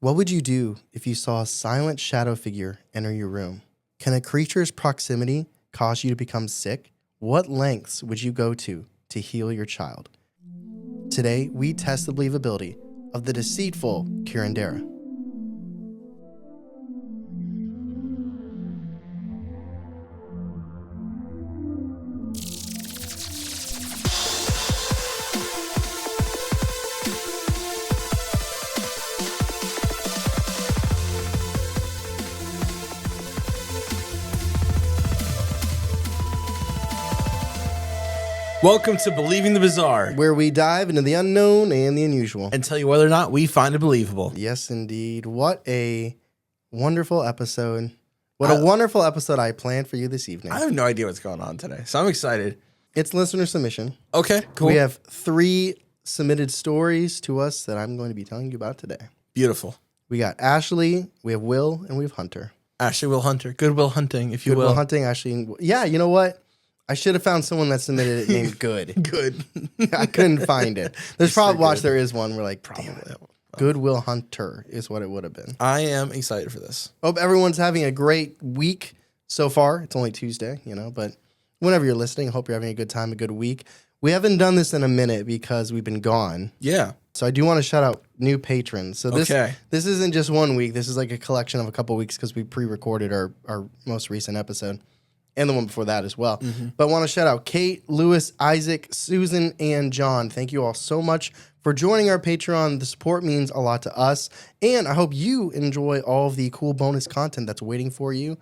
What would you do if you saw a silent shadow figure enter your room? Can a creature's proximity cause you to become sick? What lengths would you go to heal your child? Today, we test the believability of the Deceitful Curandera. Welcome to Believing the Bizarre, Where we dive into the unknown and the unusual. and tell you whether or not we find it believable. Yes, indeed. What a wonderful episode. What a wonderful episode I planned for you this evening. I have no idea what's going on today, so I'm excited. It's listener submission. Okay, cool. We have 3 submitted stories to us that I'm going to be telling you about today. Beautiful. We got Ashley, we have Will, and we have Hunter. Ashley Will Hunter. Good Will Hunting, if you Good will. Will Hunting, Ashley. Yeah, you know what? I should have found someone that submitted it named Good. Good. I couldn't find it. There's probably, good. watch, there is one. We're like, Probably. damn it. Good Will Hunter is what it would have been. I am excited for this. Hope everyone's having a great week so far. It's only Tuesday, but whenever you're listening, I hope you're having a good time, a good week. We haven't done this in a minute because we've been gone. Yeah. So I do want to shout out new patrons. So this isn't just 1 week. This is like a collection of a couple weeks because we pre-recorded our most recent episode and the one before that as well. Mm-hmm. But I want to shout out Kate, Lewis, Isaac, Susan, and John. Thank you all so much for joining our Patreon. The support means a lot to us. And I hope you enjoy all of the cool bonus content that's waiting for you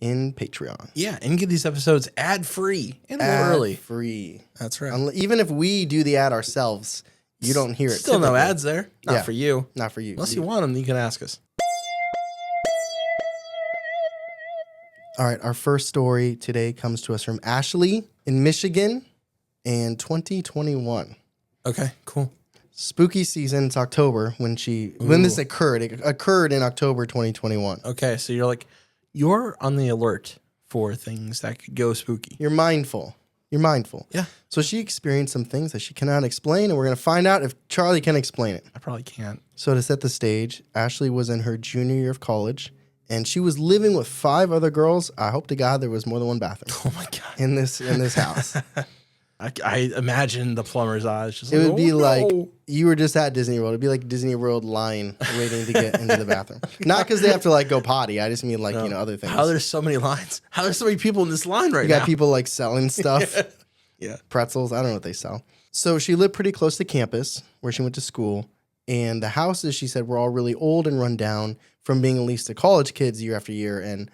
in Patreon. Yeah, and get these episodes ad-free and a little early. Free. That's right. Even if we do the ad ourselves, you don't hear it. Still no typically. ads there. Not for you. Not for you. Unless you want them, you can ask us. All right, our first story today comes to us from Ashley in Michigan in 2021. Okay, cool. Spooky season, it's October when this occurred. It occurred in October 2021. Okay, so you're on the alert for things that could go spooky. You're mindful. Yeah. So she experienced some things that she cannot explain, and we're going to find out if Charlie can explain it. I probably can't. So to set the stage, Ashley was in her junior year of college, and she was living with 5 other girls. I hope to God there was more than one bathroom. Oh my God. In this house. I imagine the plumber's eyes. Just It would be like no. you were just at Disney World. It'd be like Disney World line waiting to get into the bathroom. Not because they have to go potty. I just mean other things. How there's so many lines? How there's so many people in this line right You now? got people selling stuff. Yeah. Pretzels. I don't know what they sell. So she lived pretty close to campus where she went to school. And the houses, she said, were all really old and run down from being leased to college kids year after year. And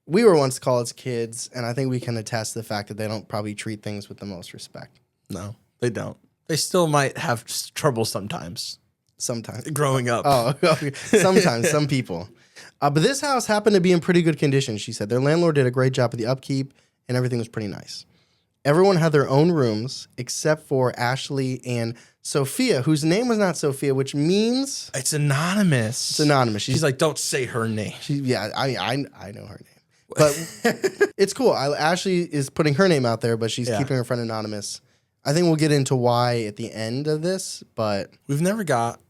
we were once college kids, and I think we can attest to the fact that they don't probably treat things with the most respect. No, they don't. They still might have trouble sometimes. Sometimes. Growing up. Oh, sometimes, some people. But this house happened to be in pretty good condition, she said. Their landlord did a great job of the upkeep, and everything was pretty nice. Everyone had their own rooms, except for Ashley and Sophia, whose name was not Sophia, which means... It's anonymous. It's anonymous. She's like, don't say her name. I know her name. But it's cool. Ashley is putting her name out there, but she's keeping her friend anonymous. I think we'll get into why at the end of this, but... We've never got...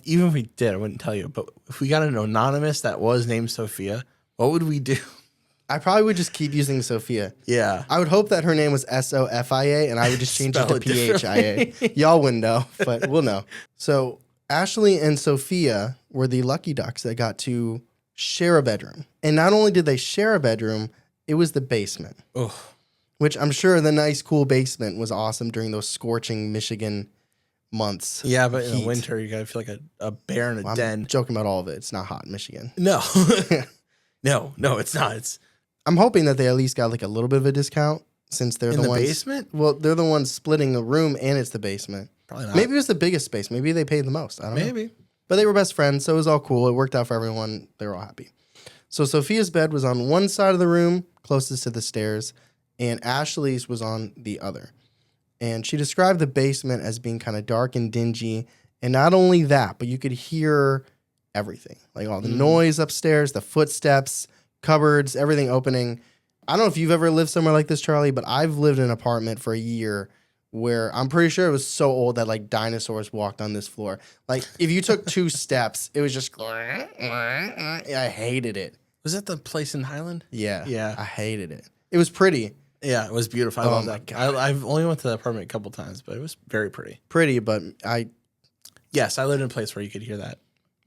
even if we did, I wouldn't tell you, but if we got an anonymous that was named Sophia, what would we do? I probably would just keep using Sophia. Yeah. I would hope that her name was Sofia, and I would just change it to Phia. Y'all wouldn't know, but we'll know. So Ashley and Sophia were the lucky ducks that got to share a bedroom. And not only did they share a bedroom, it was the basement. Oh. Which I'm sure the nice, cool basement was awesome during those scorching Michigan months. Yeah, but in the winter, you gotta feel like a bear in a den. I'm joking about all of it. It's not hot in Michigan. No. No, it's not. I'm hoping that they at least got a little bit of a discount since they're the ones... In the basement? Well, they're the ones splitting the room and it's the basement. Probably not. Maybe it was the biggest space. Maybe they paid the most. I don't know. Maybe. But they were best friends, so it was all cool. It worked out for everyone. They were all happy. So Sophia's bed was on one side of the room, closest to the stairs, and Ashley's was on the other. And she described the basement as being kind of dark and dingy. And not only that, but you could hear everything. All the noise upstairs, the footsteps, cupboards, everything opening. I don't know if you've ever lived somewhere like this, Charlie, but I've lived in an apartment for a year where I'm pretty sure it was so old that like dinosaurs walked on this floor. Like if you took 2 steps, it was just. I hated it. Was that the place in Highland? Yeah, Yeah. I hated it. It was pretty, Yeah, it was beautiful. I Oh love my that. God. I've only went to the apartment a couple times, but it was very pretty. but Yes, I lived in a place where you could hear that.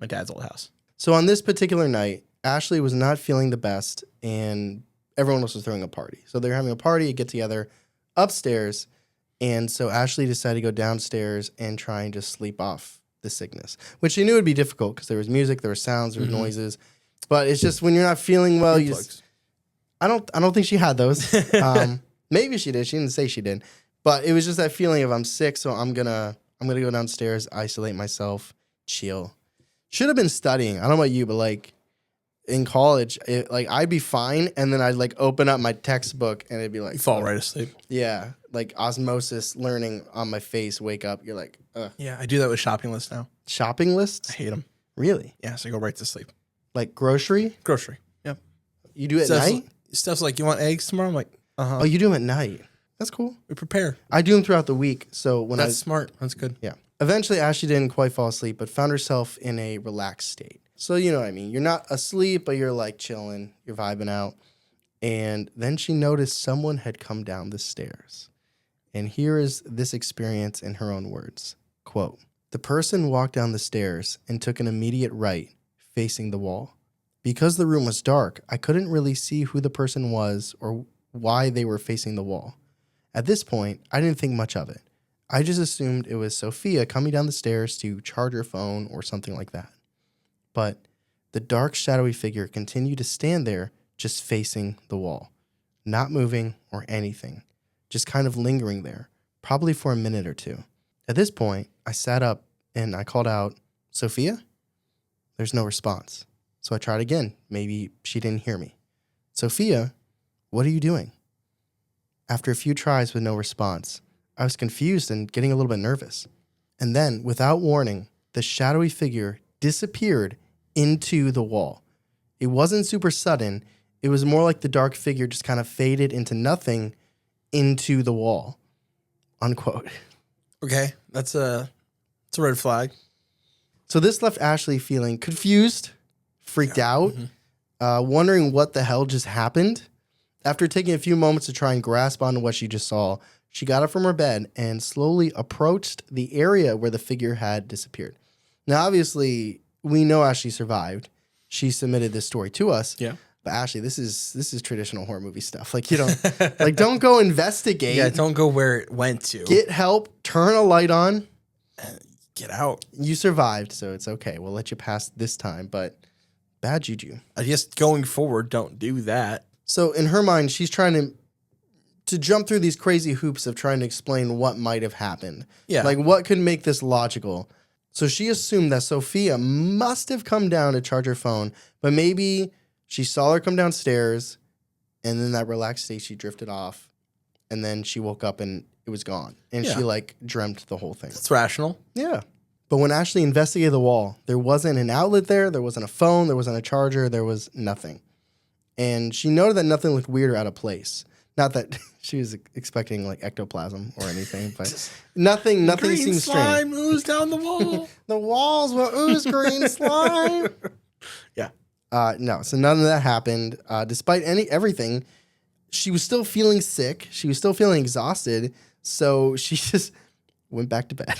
My dad's old house. So on this particular night, Ashley was not feeling the best, and everyone else was throwing a party. So they were having a party, a get together upstairs, and so Ashley decided to go downstairs and try and just sleep off the sickness, which she knew would be difficult because there was music, there were sounds, there were noises. But it's just when you're not feeling well, you just, I don't think she had those. Maybe she did. She didn't say she did, but it was just that feeling of I'm sick, so I'm gonna go downstairs, isolate myself, chill. Should have been studying. I don't know about you, but like in college, I'd be fine, and then I'd like open up my textbook, and it'd be like You fall right asleep. yeah, like osmosis learning on my face. Wake up, you're like, ugh. Yeah, I do that with shopping lists now. Shopping I lists? hate them. Really? Yeah, so I go right to sleep. Like grocery? Grocery. Yep. You do it at Stuff's, night? Stuff's like, you want eggs tomorrow? I'm like, Oh, you do them at night. That's cool. We prepare. I do them throughout the week. So when That's smart. That's good. yeah. Eventually, Ashley didn't quite fall asleep, but found herself in a relaxed state. So you know what I mean. You're not asleep, but you're like chilling. You're vibing out. And then she noticed someone had come down the stairs. And here is this experience in her own words. Quote, "The person walked down the stairs and took an immediate right, facing the wall. Because the room was dark, I couldn't really see who the person was or why they were facing the wall. At this point, I didn't think much of it. I just assumed it was Sophia coming down the stairs to charge her phone or something like that. But the dark, shadowy figure continued to stand there, just facing the wall, not moving or anything, just kind of lingering there, probably for a minute or two. At this point, I sat up and I called out, 'Sophia?' There's no response. So I tried again. Maybe she didn't hear me. 'Sophia, what are you doing?' After a few tries with no response, I was confused and getting a little bit nervous. And then, without warning, the shadowy figure disappeared into the wall. It wasn't super sudden. It was more like the dark figure just kind of faded into nothing into the wall." Unquote. Okay, that's a red flag. So this left Ashley feeling confused, freaked out, wondering what the hell just happened. After taking a few moments to try and grasp onto what she just saw, she got up from her bed and slowly approached the area where the figure had disappeared. Now, obviously, we know Ashley survived. She submitted this story to us. Yeah. But Ashley, this is traditional horror movie stuff. Like, you don't don't go investigate. Yeah, don't go where it went to. Get help, turn a light on. Get out. You survived, so it's okay. We'll let you pass this time, but bad juju. I guess going forward, don't do that. So in her mind, she's trying to jump through these crazy hoops of trying to explain what might have happened. Yeah. Like, what could make this logical? So she assumed that Sophia must have come down to charge her phone, but maybe she saw her come downstairs, and then that relaxed state, she drifted off, and then she woke up and it was gone. And Yeah. she, like, dreamt the whole thing. It's rational. Yeah. But when Ashley investigated the wall, there wasn't an outlet there, there wasn't a phone, there wasn't a charger, there was nothing. And she noted that nothing looked weird or out of place. Not that she was expecting like ectoplasm or anything, but nothing Green seemed slime strange. oozed down the wall. The walls were ooze green slime. Yeah. No, so none of that happened. Despite everything, she was still feeling sick. She was still feeling exhausted. So she just went back to bed.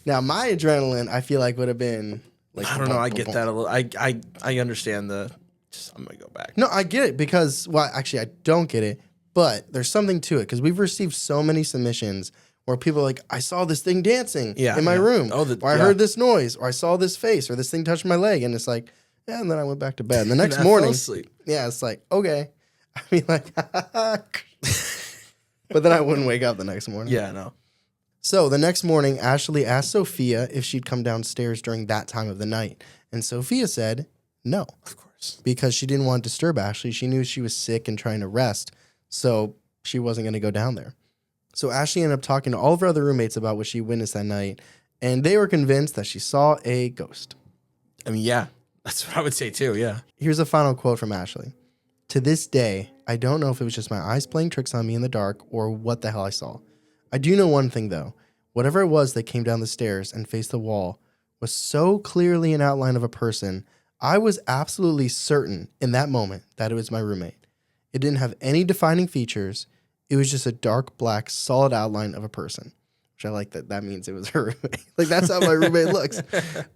Now my adrenaline, I feel like would have been like I don't know. I get that a little. I understand the. Just, I'm gonna go back. No, I get it because actually I don't get it, but there's something to it because we've received so many submissions where people are like, I saw this thing dancing in my room, or I heard this noise, or I saw this face, or this thing touched my leg, and it's like, yeah, and then I went back to bed. And the next morning, yeah, it's like, okay. I mean, like, but then I wouldn't wake up the next morning. Yeah, no. So the next morning, Ashley asked Sophia if she'd come downstairs during that time of the night, and Sophia said no. Of course. Because she didn't want to disturb Ashley. She knew she was sick and trying to rest, so she wasn't going to go down there. So Ashley ended up talking to all of her other roommates about what she witnessed that night, and they were convinced that she saw a ghost. I mean, yeah, that's what I would say too, yeah. Here's a final quote from Ashley. "To this day, I don't know if it was just my eyes playing tricks on me in the dark or what the hell I saw. I do know one thing, though. Whatever it was that came down the stairs and faced the wall was so clearly an outline of a person, I was absolutely certain in that moment that it was my roommate. It didn't have any defining features. It was just a dark black solid outline of a person, which I like that means it was her roommate. Like, that's how my roommate looks.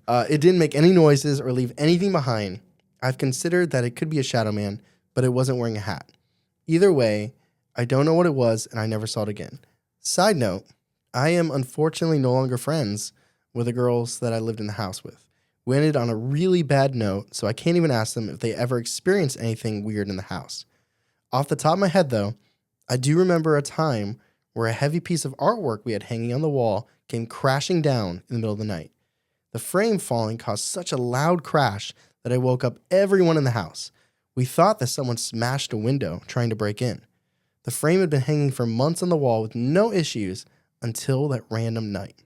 It didn't make any noises or leave anything behind. I've considered that it could be a shadow man, but it wasn't wearing a hat. Either way, I don't know what it was, and I never saw it again. Side note, I am unfortunately no longer friends with the girls that I lived in the house with. We ended on a really bad note, so I can't even ask them if they ever experienced anything weird in the house. Off the top of my head, though, I do remember a time where a heavy piece of artwork we had hanging on the wall came crashing down in the middle of the night. The frame falling caused such a loud crash that I woke up everyone in the house. We thought that someone smashed a window trying to break in. The frame had been hanging for months on the wall with no issues until that random night.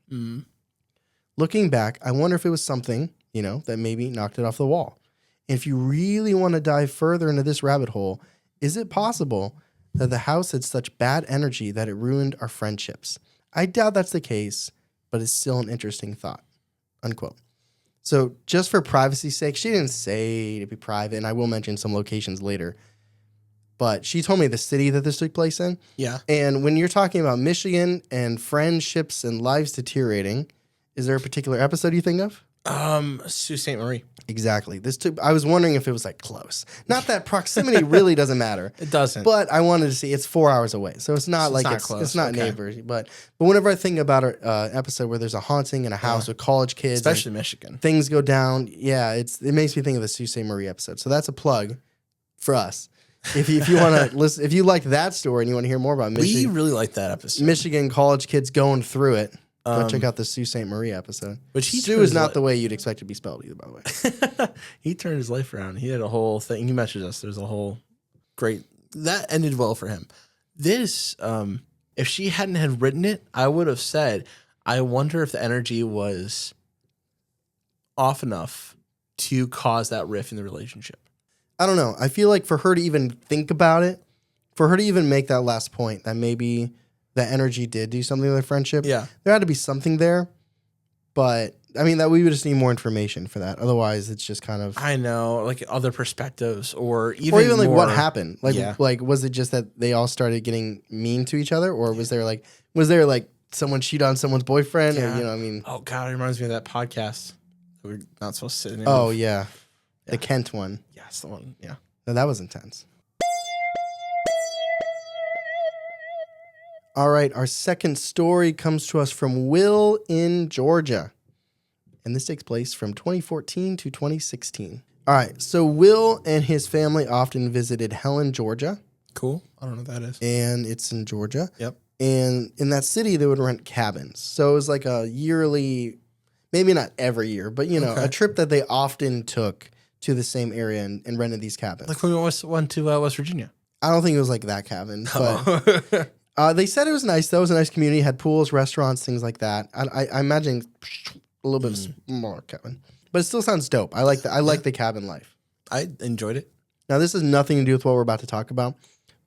Looking back, I wonder if it was something, that maybe knocked it off the wall. And if you really want to dive further into this rabbit hole, is it possible that the house had such bad energy that it ruined our friendships? I doubt that's the case, but it's still an interesting thought. Unquote. So just for privacy's sake, she didn't say to be private, and I will mention some locations later. But she told me the city that this took place in. Yeah. And when you're talking about Michigan and friendships and lives deteriorating, is there a particular episode you think of? Sault Ste. Marie. Exactly. I was wondering if it was like close. Not that proximity really doesn't matter. It doesn't. But I wanted to see it's 4 hours away. So it's not close. It's not Okay. neighbors. But whenever I think about an episode where there's a haunting in a house with college kids. Especially Michigan. Things go down. Yeah, it makes me think of the Sault Ste. Marie episode. So that's a plug for us. If you want to listen, if you like that story and you want to hear more about Michigan. We really like that episode. Michigan college kids going through it. Go check out the Sault Ste. Marie episode. Which Sue is not the way you'd expect it to be spelled either, by the way. He turned his life around. He had a whole thing. He messaged us. There's a whole great... That ended well for him. This, if she hadn't had written it, I would have said, I wonder if the energy was off enough to cause that rift in the relationship. I don't know. I feel like for her to even think about it, for her to even make that last point, that maybe that energy did do something to their friendship. Yeah. There had to be something there. But, I mean, that we would just need more information for that. Otherwise, it's just kind of... I know, like other perspectives or even like more, what happened. Yeah. Like, was it just that they all started getting mean to each other? Or was there like someone cheat on someone's boyfriend? Yeah. Or, Oh, God, it reminds me of that podcast that we're not supposed to sit in. Oh, yeah. The Kent one. Yes, the one, yeah. No, that was intense. All right, our second story comes to us from Will in Georgia. And this takes place from 2014 to 2016. All right, so Will and his family often visited Helen, Georgia. Cool. I don't know what that is. And it's in Georgia. Yep. And in that city, they would rent cabins. So it was like a yearly, maybe not every year, but, a trip that they often took to the same area and rented these cabins. Like when we went to West Virginia. I don't think it was like that cabin, but... they said it was nice, though. It was a nice community. Had pools, restaurants, things like that. I imagine a little bit more cabin. But it still sounds dope. I like the cabin life. I enjoyed it. Now, this has nothing to do with what we're about to talk about.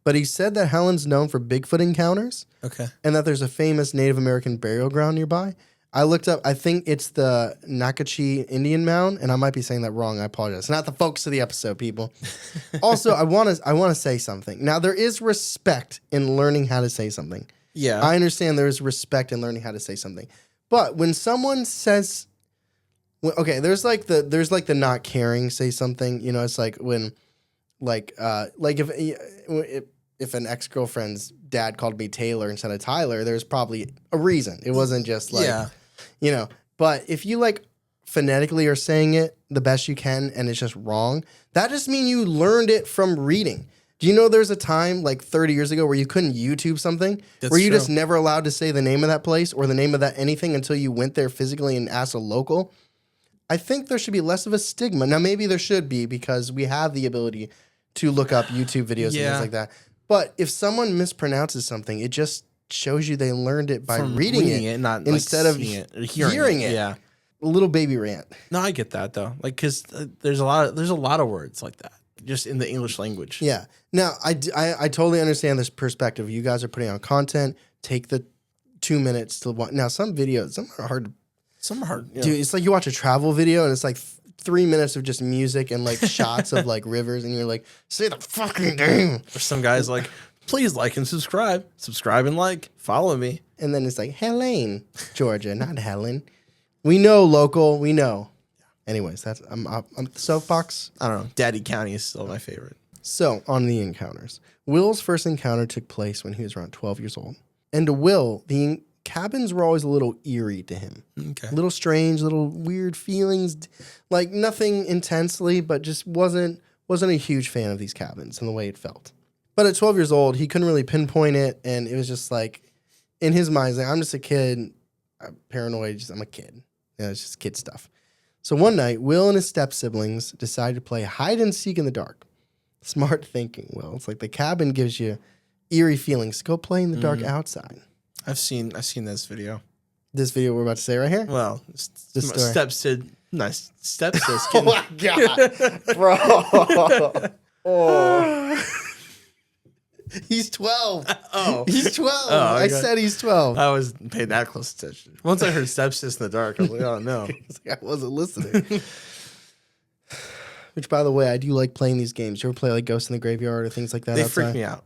But he said that Helen's known for Bigfoot encounters. Okay. And that there's a famous Native American burial ground nearby. I looked up, I think it's the Nakachi Indian Mound, and I might be saying that wrong. I apologize. It's not the focus of the episode, people. Also, I want to say something. Now, there is respect in learning how to say something. Yeah. I understand there is respect in learning how to say something. But when someone says, there's like the not caring say something, it's like when, if an ex-girlfriend's dad called me Taylor instead of Tyler, there's probably a reason. It wasn't just like, but if you phonetically are saying it the best you can and it's just wrong, that just means you learned it from reading. Do you know there's a time like 30 years ago where you couldn't YouTube something? That's where you true. just never allowed to say the name of that place or the name of that anything until you went there physically and asked a local? I think there should be less of a stigma. Now, maybe there should be because we have the ability to look up YouTube videos and things like that. But if someone mispronounces something, it just shows you they learned it by reading it, not instead of hearing it. Yeah. A little baby rant. No, I get that though. Like, cause there's a lot of words like that just in the English language. Yeah. Now, I totally understand this perspective. You guys are putting out content. Take the 2 minutes to watch. Now, some are hard to Some are hard. Yeah. dude. It's like you watch a travel video and it's like 3 minutes of just music and like shots of like rivers, and you're like, say the fucking name. Or some guys like, please like and subscribe. Subscribe and like. Follow me. And then it's like, Helen, Georgia, not Helen. We know local. We know. Anyways, that's I'm soapbox. I don't know. Daddy County is still my favorite. So on the encounters, Will's first encounter took place when he was around 12 years old. And to Will, the cabins were always a little eerie to him. Okay. A little strange, little weird feelings, like nothing intensely, but just wasn't a huge fan of these cabins and the way it felt. But at 12 years old, he couldn't really pinpoint it, and it was just like, in his mind, like, I'm just a kid, I'm paranoid, I'm a kid. It's just kid stuff. So one night, Will and his step-siblings decided to play hide and seek in the dark. Smart thinking, Will. It's like the cabin gives you eerie feelings. Go play in the dark outside. I've seen this video. This video we're about to say right here? Well, This story. stepsis. Oh my God, bro. Oh. He's 12. Oh. He's 12. Oh, I okay. said he's 12. I was paying that close attention. Once I heard stepsis in the dark, I was like, oh no. I wasn't listening. Which, by the way, I do like playing these games. You ever play like Ghost in the Graveyard or things like that? They outside? freak me out.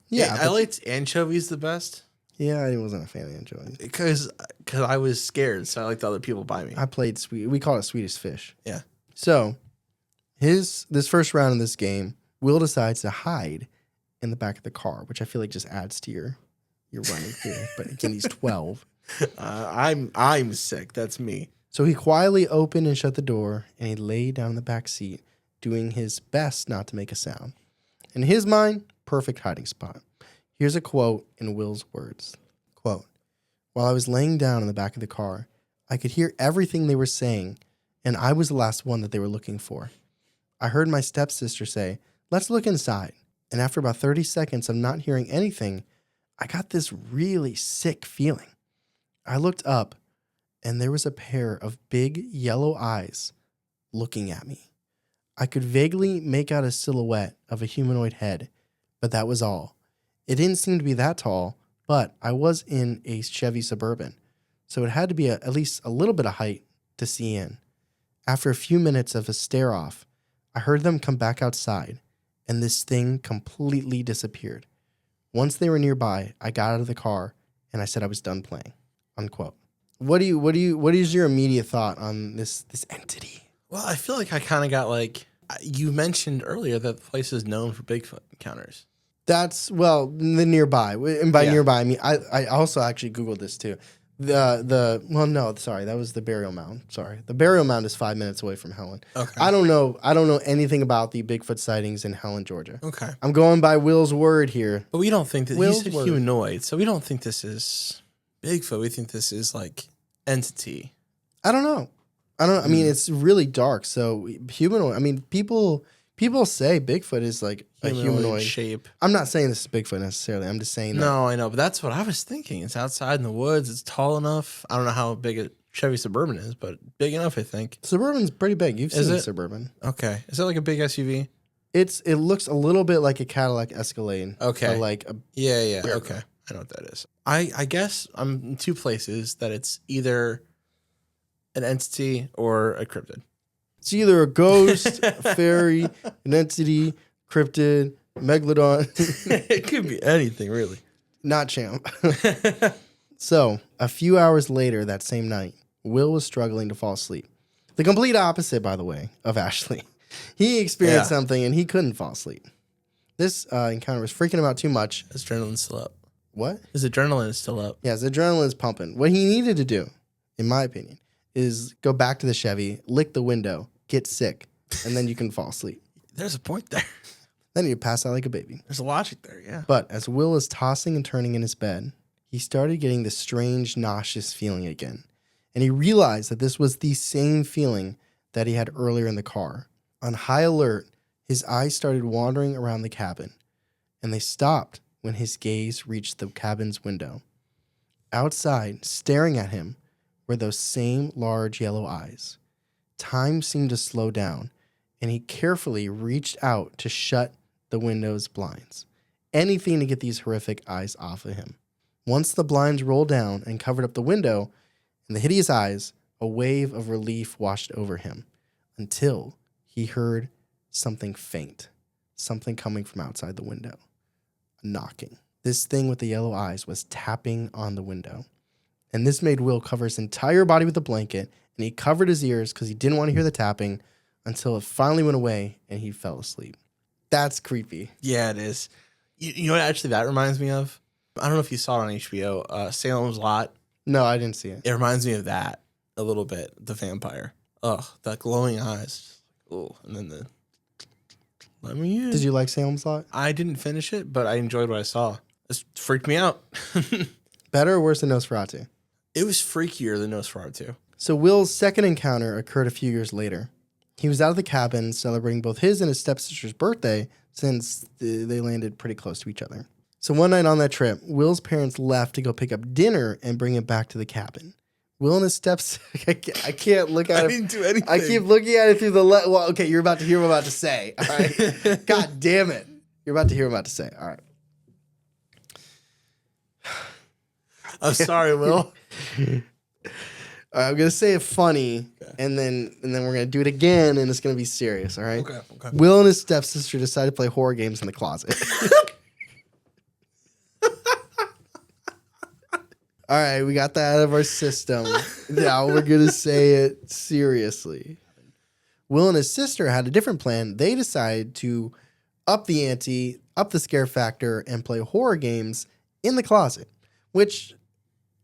Yeah, I liked anchovies the best yeah, I wasn't a fan of anchovies. because I was scared, so I liked other people by me. I played we call it Swedish Fish. Yeah. So this first round in this game, Will decides to hide in the back of the car, which I feel like just adds to your running fear. But again, he's 12. I'm sick. That's me. So he quietly opened and shut the door, and he lay down in the back seat, doing his best not to make a sound. In his mind, perfect hiding spot. Here's a quote in Will's words. Quote, while I was laying down in the back of the car, I could hear everything they were saying, and I was the last one that they were looking for. I heard my stepsister say, let's look inside. And after about 30 seconds of not hearing anything, I got this really sick feeling. I looked up, and there was a pair of big yellow eyes looking at me. I could vaguely make out a silhouette of a humanoid head, but that was all. It didn't seem to be that tall, but I was in a Chevy Suburban, so it had to be at least a little bit of height to see in. After a few minutes of a stare off, I heard them come back outside, and this thing completely disappeared. Once they were nearby, I got out of the car, and I said I was done playing. Unquote. What is your immediate thought on this entity? Well, I feel like I kind of got like, you mentioned earlier that the place is known for Bigfoot encounters. That's, well, the nearby. And by nearby, I mean, I also actually Googled this too. That was the burial mound. Sorry. The burial mound is 5 minutes away from Helen. Okay. I don't know anything about the Bigfoot sightings in Helen, Georgia. Okay. I'm going by Will's word here. But we don't think that Will's he's a word. humanoid, so we don't think this is Bigfoot. We think this is like entity. I don't know. I mean, it's really dark. So humanoid. I mean, people say Bigfoot is like a humanoid shape. I'm not saying this is Bigfoot necessarily. I'm just saying that. No, I know, but that's what I was thinking. It's outside in the woods. It's tall enough. I don't know how big a Chevy Suburban is, but big enough, I think. Suburban's pretty big. You've Is seen it? a Suburban. Okay. Is that like a big SUV? It looks a little bit like a Cadillac Escalade. Okay. But like a Yeah. Bear Okay. I know what that is. I guess I'm in two places that it's either an entity or a cryptid. It's either a ghost, fairy, an entity, cryptid, megalodon. It could be anything, really. Not champ. So, a few hours later that same night, Will was struggling to fall asleep. The complete opposite, by the way, of Ashley. He experienced something and he couldn't fall asleep. This encounter was freaking him out too much. His adrenaline's still up. What? His adrenaline is still up. Yeah, his adrenaline is pumping. What he needed to do, in my opinion, is go back to the Chevy, lick the window, get sick, and then you can fall asleep. There's a point there. Then you pass out like a baby. There's a logic there, yeah. But as Will is tossing and turning in his bed, he started getting this strange, nauseous feeling again. And he realized that this was the same feeling that he had earlier in the car. On high alert, his eyes started wandering around the cabin, and they stopped when his gaze reached the cabin's window. Outside, staring at him, were those same large yellow eyes. Time seemed to slow down, and he carefully reached out to shut the window's blinds. Anything to get these horrific eyes off of him. Once the blinds rolled down and covered up the window and the hideous eyes, a wave of relief washed over him until he heard something faint, something coming from outside the window, knocking. This thing with the yellow eyes was tapping on the window. And this made Will cover his entire body with a blanket, and he covered his ears because he didn't want to hear the tapping until it finally went away and he fell asleep. That's creepy. Yeah, it is. You know what actually that reminds me of? I don't know if you saw it on HBO, Salem's Lot. No, I didn't see it. It reminds me of that a little bit, the vampire. Ugh, that glowing eyes. Oh, and then the... Let me in. Did you like Salem's Lot? I didn't finish it, but I enjoyed what I saw. It freaked me out. Better or worse than Nosferatu? It was freakier than Nosferatu. So Will's second encounter occurred a few years later. He was out of the cabin celebrating both his and his stepsister's birthday since they landed pretty close to each other. So one night on that trip, Will's parents left to go pick up dinner and bring him back to the cabin. Will and his steps... I can't look at it. I didn't do anything. I keep looking at it through the... Well, okay, you're about to hear what I'm about to say. All right? God damn it. You're about to hear what I'm about to say. All right. I'm sorry, Will. I'm gonna say it funny, okay. and then we're gonna do it again, and it's gonna be serious. All right. Okay. Will and his stepsister decided to play horror games in the closet. All right, we got that out of our system. Now we're gonna say it seriously. Will and his sister had a different plan. They decided to up the ante, up the scare factor, and play horror games in the closet, which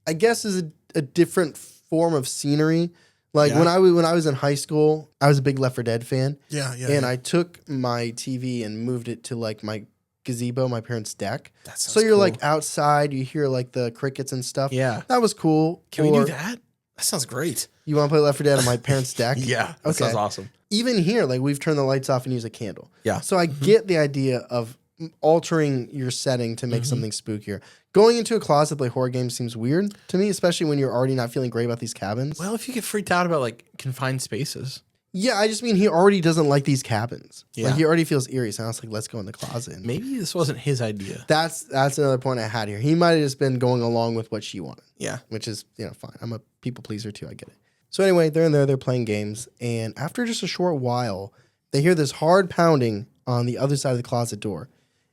I guess is a different form of scenery. Like when I was in high school, I was a big Left 4 Dead fan. And I took my TV and moved it to like my gazebo, my parents' deck. So you're like outside, you hear like the crickets and stuff. Yeah. That was cool. Can we do that? That sounds great. You want to play Left 4 Dead on my parents' deck? Yeah. That sounds awesome. Even here, like we've turned the lights off and use a candle. Yeah. So I get the idea of altering your setting to make something spookier. Going into a closet to play horror games seems weird to me, especially when you're already not feeling great about these cabins. Well, if you get freaked out about like confined spaces. Yeah, I just mean he already doesn't like these cabins. Yeah. Like he already feels eerie. So I was like, let's go in the closet. Maybe this wasn't his idea. That's another point I had here. He might have just been going along with what she wanted. Yeah. Which is, fine. I'm a people pleaser too. I get it. So anyway, they're in there, they're playing games. And after just a short while, they hear this hard pounding on the other side of the closet door.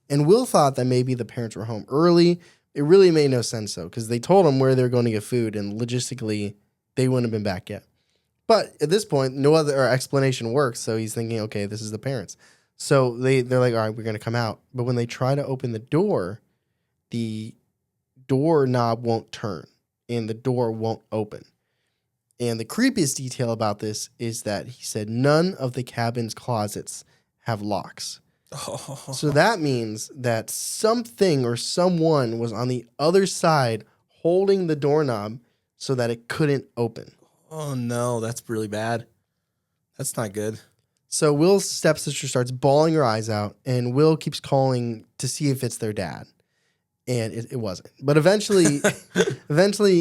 And Will thought that maybe the parents were home early. It really made no sense, though, because they told him where they were going to get food, and logistically, they wouldn't have been back yet. But at this point, no other explanation works, so he's thinking, okay, this is the parents. So they're like, all right, we're going to come out. But when they try to open the doorknob won't turn, and the door won't open. And the creepiest detail about this is that he said none of the cabin's closets have locks. So that means that something or someone was on the other side holding the doorknob so that it couldn't open. Oh, no, that's really bad. That's not good. So Will's stepsister starts bawling her eyes out, and Will keeps calling to see if it's their dad. And it wasn't. But eventually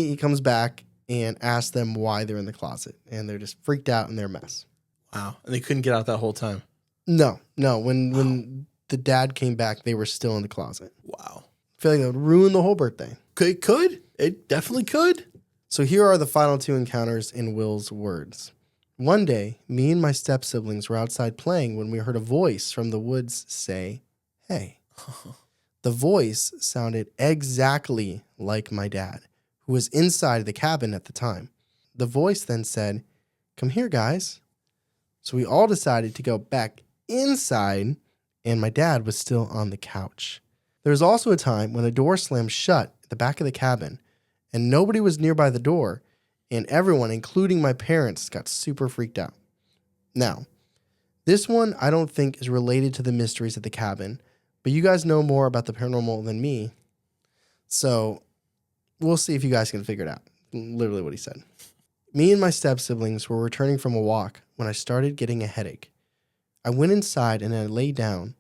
he comes back and asks them why they're in the closet. And they're just freaked out and they're a mess. Wow. And they couldn't get out that whole time. No. When the dad came back, they were still in the closet. Wow. I feel like that would ruin the whole birthday. It could. It definitely could. So here are the final two encounters in Will's words. One day, me and my step-siblings were outside playing when we heard a voice from the woods say, "Hey." The voice sounded exactly like my dad, who was inside the cabin at the time. The voice then said, "Come here, guys." So we all decided to go back inside, and my dad was still on the couch. There was also a time when a door slammed shut at the back of the cabin, and nobody was nearby the door, and everyone, including my parents, got super freaked out. Now, this one I don't think is related to the mysteries at the cabin, but you guys know more about the paranormal than me, so we'll see if you guys can figure it out. Literally what he said. Me and my step-siblings were returning from a walk when I started getting a headache. I went inside and I lay down,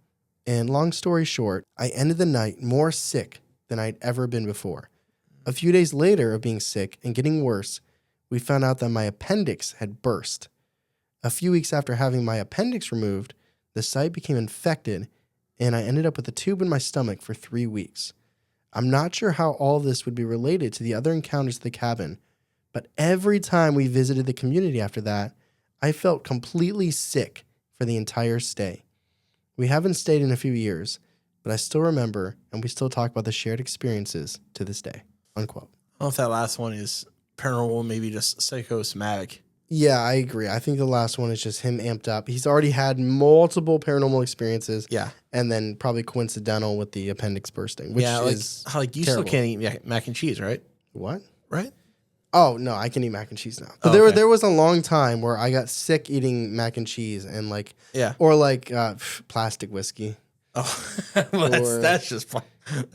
and long story short, I ended the night more sick than I'd ever been before. A few days later of being sick and getting worse, we found out that my appendix had burst. A few weeks after having my appendix removed, the site became infected, and I ended up with a tube in my stomach for 3 weeks. I'm not sure how all this would be related to the other encounters at the cabin, but every time we visited the community after that, I felt completely sick for the entire stay. We haven't stayed in a few years, but I still remember and we still talk about the shared experiences to this day." Unquote. I don't know if that last one is paranormal, maybe just psychosomatic. Yeah, I agree. I think the last one is just him amped up. He's already had multiple paranormal experiences. Yeah. And then probably coincidental with the appendix bursting, which is you terrible. still can't eat mac and cheese, right? What? Right? Oh, no, I can eat mac and cheese now. But there was a long time where I got sick eating mac and cheese and plastic whiskey. Oh, well, that's just fun.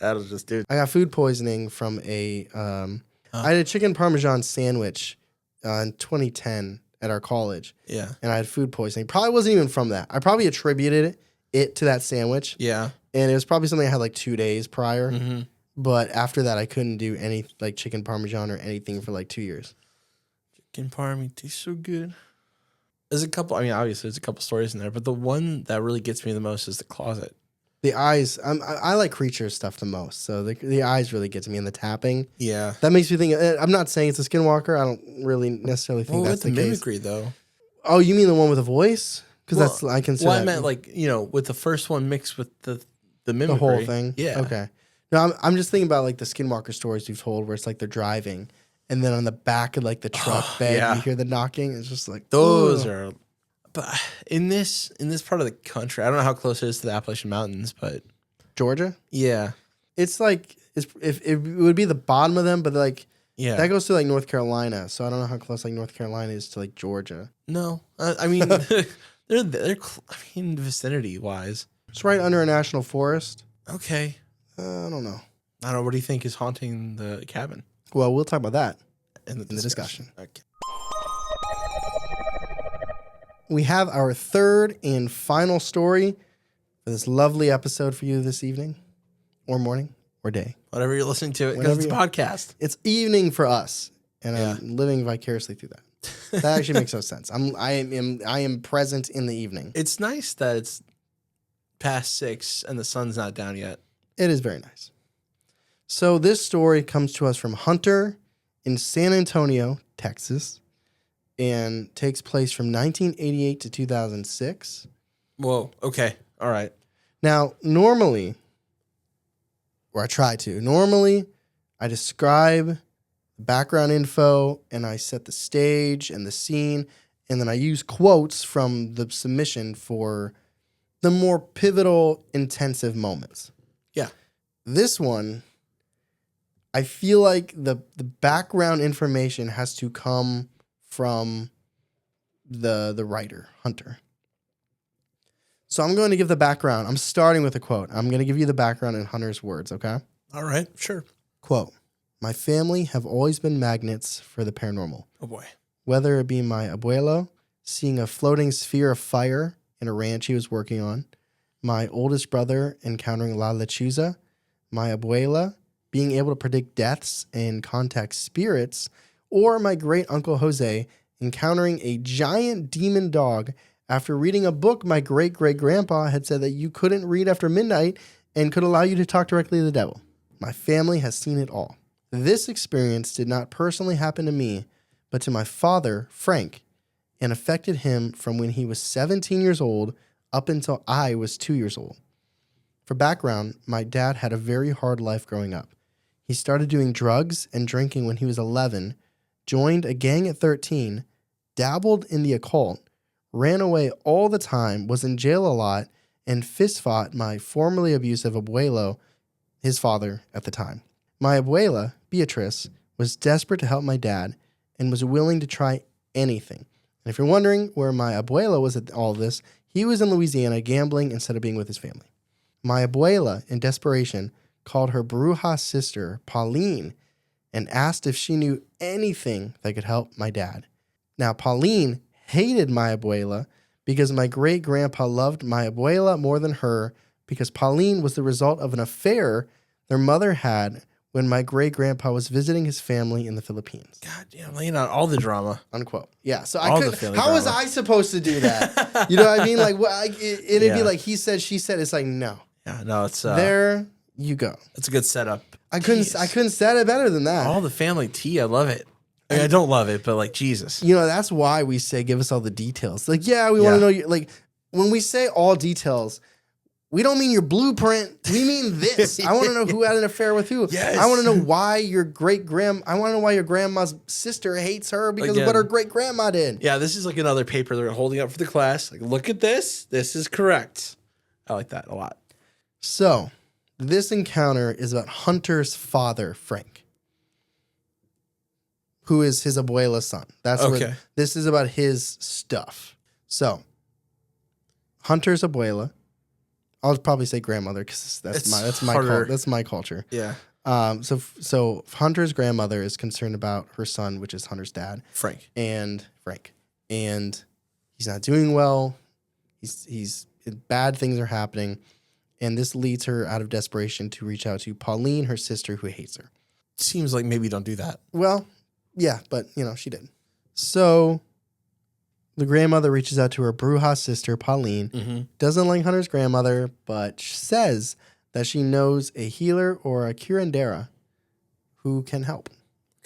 That was just, dude. I got food poisoning from I had a chicken parmesan sandwich in 2010 at our college. Yeah. And I had food poisoning. Probably wasn't even from that. I probably attributed it to that sandwich. Yeah. And it was probably something I had like 2 days prior. Mm-hmm. But after that, I couldn't do any like chicken parmesan or anything for like 2 years. Chicken parmesan tastes so good. There's a couple, obviously there's a couple stories in there, but the one that really gets me the most is the closet. The eyes, I like creature stuff the most. So the eyes really get to me, and the tapping. Yeah. That makes me think, I'm not saying it's a skinwalker. I don't really necessarily think that's the case. Mimicry, though. Oh, you mean the one with a voice? Because I consider I meant with the first one mixed with the mimicry. The whole thing? Yeah. Okay. No, I'm just thinking about like the skinwalker stories you've told where it's like they're driving, and then on the back of like the truck bed, you hear the knocking. It's just like, those are... But in this part of the country, I don't know how close it is to the Appalachian Mountains, but Georgia? Yeah. It's like if it would be the bottom of them, but like that goes to like North Carolina. So I don't know how close like North Carolina is to like Georgia. No. they're vicinity wise. It's right under a national forest. Okay. I don't know. I don't know. What do you think is haunting the cabin? Well, we'll talk about that in the discussion. Okay. We have our third and final story for this lovely episode for you this evening, or morning, or day. Whatever you're listening to it, because it's a podcast. It's evening for us, and I'm living vicariously through that. That actually makes no sense. I am present in the evening. It's nice that it's past 6 and the sun's not down yet. It is very nice. So this story comes to us from Hunter in San Antonio, Texas, and takes place from 1988 to 2006. Whoa. Okay. All right. Now, normally, I describe background info and I set the stage and the scene, and then I use quotes from the submission for the more pivotal, intensive moments. Yeah. This one, I feel like the background information has to come from the writer, Hunter. So I'm going to give the background. I'm starting with a quote. I'm going to give you the background in Hunter's words, okay? All right, sure. Quote, "My family have always been magnets for the paranormal. Oh, boy. Whether it be my abuelo seeing a floating sphere of fire in a ranch he was working on, my oldest brother encountering La Lechuza, my abuela being able to predict deaths and contact spirits, or my great uncle Jose encountering a giant demon dog after reading a book my great-great-grandpa had said that you couldn't read after midnight and could allow you to talk directly to the devil. My family has seen it all. This experience did not personally happen to me, but to my father, Frank, and affected him from when he was 17 years old up until I was 2 years old. For background, my dad had a very hard life growing up. He started doing drugs and drinking when he was 11, joined a gang at 13, dabbled in the occult, ran away all the time, was in jail a lot, and fist fought my formerly abusive abuelo, his father at the time. My abuela, Beatrice, was desperate to help my dad and was willing to try anything. And if you're wondering where my abuela was at all this, he was in Louisiana gambling instead of being with his family. My abuela, in desperation, called her bruja sister, Pauline, and asked if she knew anything that could help my dad. Now, Pauline hated my abuela because my great-grandpa loved my abuela more than her because Pauline was the result of an affair their mother had when my great-grandpa was visiting his family in the Philippines. God damn, laying out all the drama. Unquote. Yeah, so all I couldn't. How was I supposed to do that? You know what I mean? Like, it'd be like he said, she said. It's like, no. Yeah, no, it's... There You go. That's a good setup. I couldn't set it better than that. All the family tea. I love it. I mean, I don't love it, but like Jesus. You know, that's why we say give us all the details. Like, yeah, we want to know you. Like, when we say all details, we don't mean your blueprint. We mean this. I want to know who had an affair with who. Yes. I want to know why your I want to know why your grandma's sister hates her because of what her great grandma did. Yeah, this is like another paper they're holding up for the class. Like, look at this. This is correct. I like that a lot. So, this encounter is about Hunter's father, Frank, who is his abuela's son. That's where this is about his stuff. So, Hunter's abuela. I'll probably say grandmother because that's my culture. Yeah. So Hunter's grandmother is concerned about her son, which is Hunter's dad, Frank, and he's not doing well. He's bad things are happening, and this leads her out of desperation to reach out to Pauline, her sister, who hates her. Seems like maybe don't do that. Well, yeah, but she did. So the grandmother reaches out to her bruja sister, Pauline, doesn't like Hunter's grandmother, but says that she knows a healer or a curandera who can help.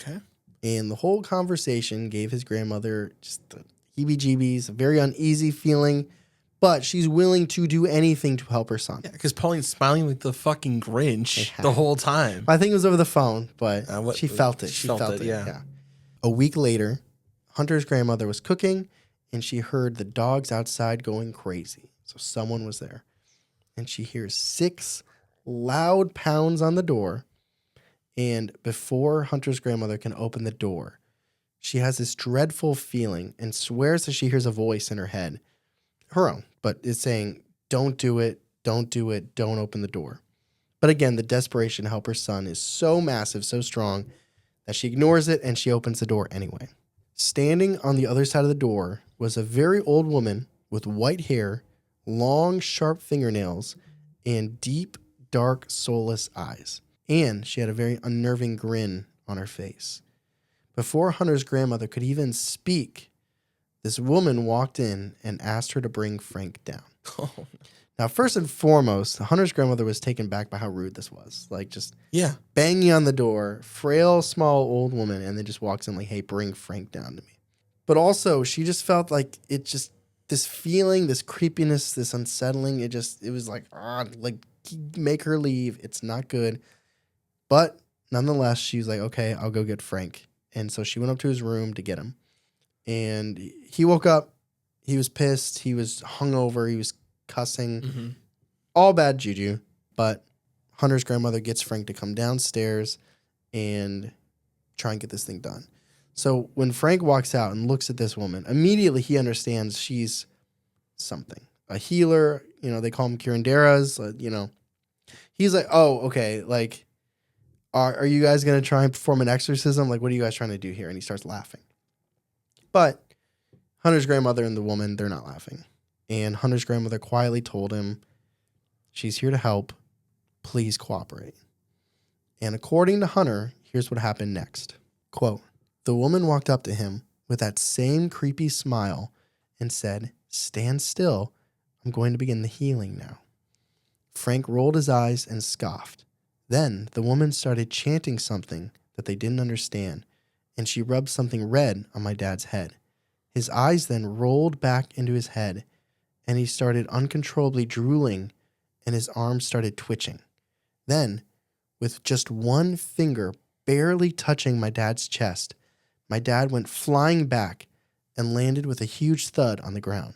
Okay. And the whole conversation gave his grandmother just the heebie-jeebies, a very uneasy feeling, but she's willing to do anything to help her son. Yeah, because Pauline's smiling like the fucking Grinch the whole time. I think it was over the phone, but she felt it. She felt it. Yeah. A week later, Hunter's grandmother was cooking, and she heard the dogs outside going crazy. So someone was there. And she hears 6 loud pounds on the door. And before Hunter's grandmother can open the door, she has this dreadful feeling and swears that she hears a voice in her head. Her own, but it's saying, don't do it, don't do it, don't open the door. But again, the desperation to help her son is so massive, so strong, that she ignores it and she opens the door anyway. Standing on the other side of the door was a very old woman with white hair, long, sharp fingernails, and deep, dark, soulless eyes. And she had a very unnerving grin on her face. Before Hunter's grandmother could even speak, this woman walked in and asked her to bring Frank down. Now, first and foremost, Hunter's grandmother was taken back by how rude this was. Like, just banging on the door, frail, small, old woman, and then just walks in like, hey, bring Frank down to me. But also, she just felt like this feeling, this creepiness, this unsettling, it was like make her leave. It's not good. But nonetheless, she was like, okay, I'll go get Frank. And so she went up to his room to get him. And he woke up. He was pissed. He was hungover. He was cussing. All bad juju. But Hunter's grandmother gets Frank to come downstairs and try and get this thing done. So when Frank walks out and looks at this woman, immediately he understands she's something. A healer, they call them curanderas, He's like, oh, okay, like, are you guys going to try and perform an exorcism? Like, what are you guys trying to do here? And he starts laughing. But Hunter's grandmother and the woman, they're not laughing. And Hunter's grandmother quietly told him, she's here to help. Please cooperate. And according to Hunter, here's what happened next. Quote, the woman walked up to him with that same creepy smile and said, stand still. I'm going to begin the healing now. Frank rolled his eyes and scoffed. Then the woman started chanting something that they didn't understand, and she rubbed something red on my dad's head. His eyes then rolled back into his head, and he started uncontrollably drooling, and his arms started twitching. Then, with just one finger barely touching my dad's chest, my dad went flying back and landed with a huge thud on the ground.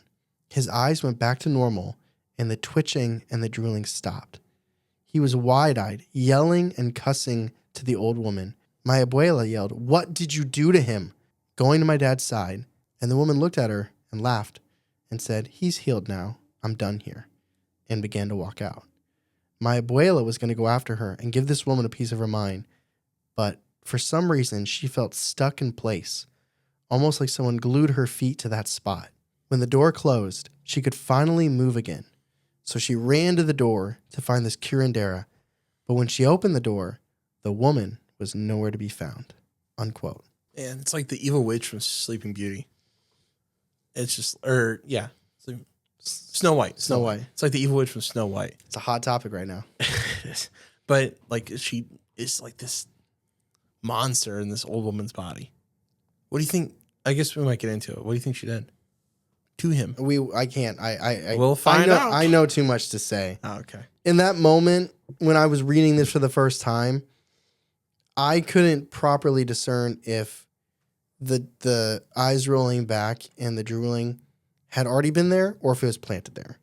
His eyes went back to normal, and the twitching and the drooling stopped. He was wide-eyed, yelling and cussing to the old woman. My abuela yelled, what did you do to him? Going to my dad's side, and the woman looked at her and laughed and said, he's healed now. I'm done here, and began to walk out. My abuela was going to go after her and give this woman a piece of her mind, but for some reason, she felt stuck in place, almost like someone glued her feet to that spot. When the door closed, she could finally move again. So she ran to the door to find this curandera, but when she opened the door, the woman was nowhere to be found. Unquote. And it's like the evil witch from Sleeping Beauty. It's just, Snow White. Snow White. It's like the evil witch from Snow White. It's a hot topic right now. It is. But like she is like this monster in this old woman's body. What do you think? I guess we might get into it. What do you think she did to him? I can't. We'll find out. I know too much to say. Oh, okay. In that moment, when I was reading this for the first time, I couldn't properly discern if the eyes rolling back and the drooling had already been there or if it was planted there.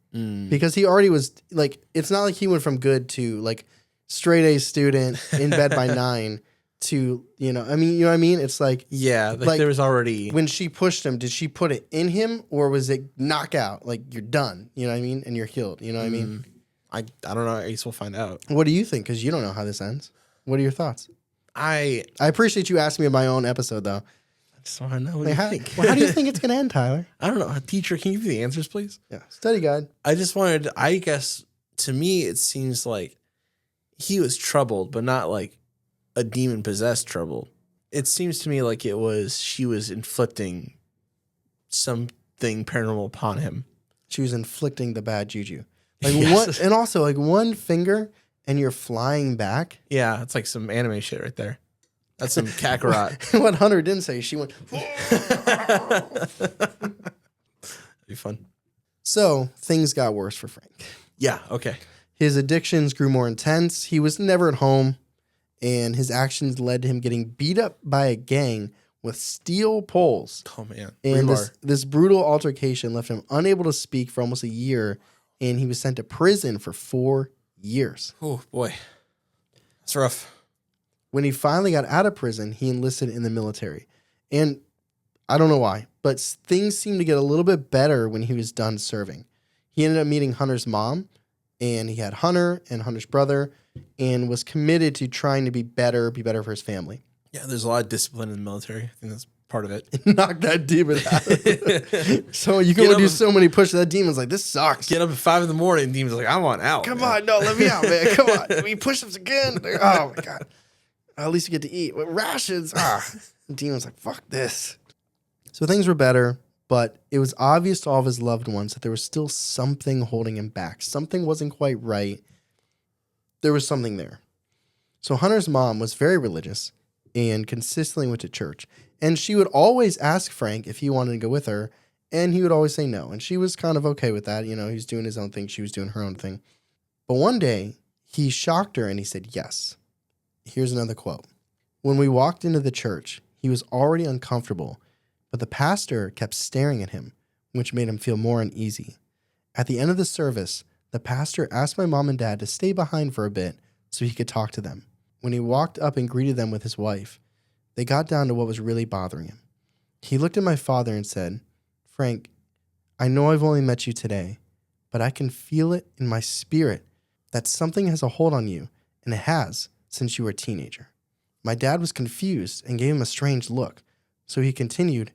Because he already was like, it's not like he went from good to like straight A student in bed by 9 to, you know what I mean? It's like, yeah, like there was already, when she pushed him, did she put it in him or was it knockout? Like you're done, you know what I mean? And you're healed, you know what I mean? I don't know. I guess we'll find out. What do you think? Because you don't know how this ends. What are your thoughts? I appreciate you asking me in my own episode, though. just want to know what Like, you how, think. well, how do you think it's going to end, Tyler? I don't know. Teacher, can you give me the answers, please? Yeah. Study guide. I just wanted, I guess, to me, it seems like he was troubled, but not like a demon possessed trouble. It seems to me like she was inflicting something paranormal upon him. She was inflicting the bad juju. Like Yes. and also like one finger and you're flying back. Yeah, it's like some anime shit right there. That's some Kakarot. What Hunter didn't say, she went. Be fun. So things got worse for Frank. Yeah, okay. His addictions grew more intense. He was never at home, and his actions led to him getting beat up by a gang with steel poles. Oh, man. And this brutal altercation left him unable to speak for almost a year, and he was sent to prison for 4 years. Oh, boy. That's rough. When he finally got out of prison, he enlisted in the military. And I don't know why, but things seemed to get a little bit better when he was done serving. He ended up meeting Hunter's mom, and he had Hunter and Hunter's brother, and was committed to trying to be better for his family. Yeah, there's a lot of discipline in the military. I think that's part of it. Knock that demon out. So you can only do so many pushes. That demon's like, this sucks. Get up at 5 a.m. and demon's like, I want out. Come on, no, let me out, man. Come on. We push ups again. Oh my God. At least you get to eat. With rations. The demon's like, fuck this. So things were better, but it was obvious to all of his loved ones that there was still something holding him back. Something wasn't quite right. There was something there. So Hunter's mom was very religious and consistently went to church. And she would always ask Frank if he wanted to go with her, and he would always say no. And she was kind of okay with that. You know, he was doing his own thing. She was doing her own thing. But one day, he shocked her and he said yes. Here's another quote. When we walked into the church, he was already uncomfortable, but the pastor kept staring at him, which made him feel more uneasy. At the end of the service, the pastor asked my mom and dad to stay behind for a bit so he could talk to them. When he walked up and greeted them with his wife, they got down to what was really bothering him. He looked at my father and said, Frank, I know I've only met you today, but I can feel it in my spirit that something has a hold on you, and it has since you were a teenager. My dad was confused and gave him a strange look, so he continued,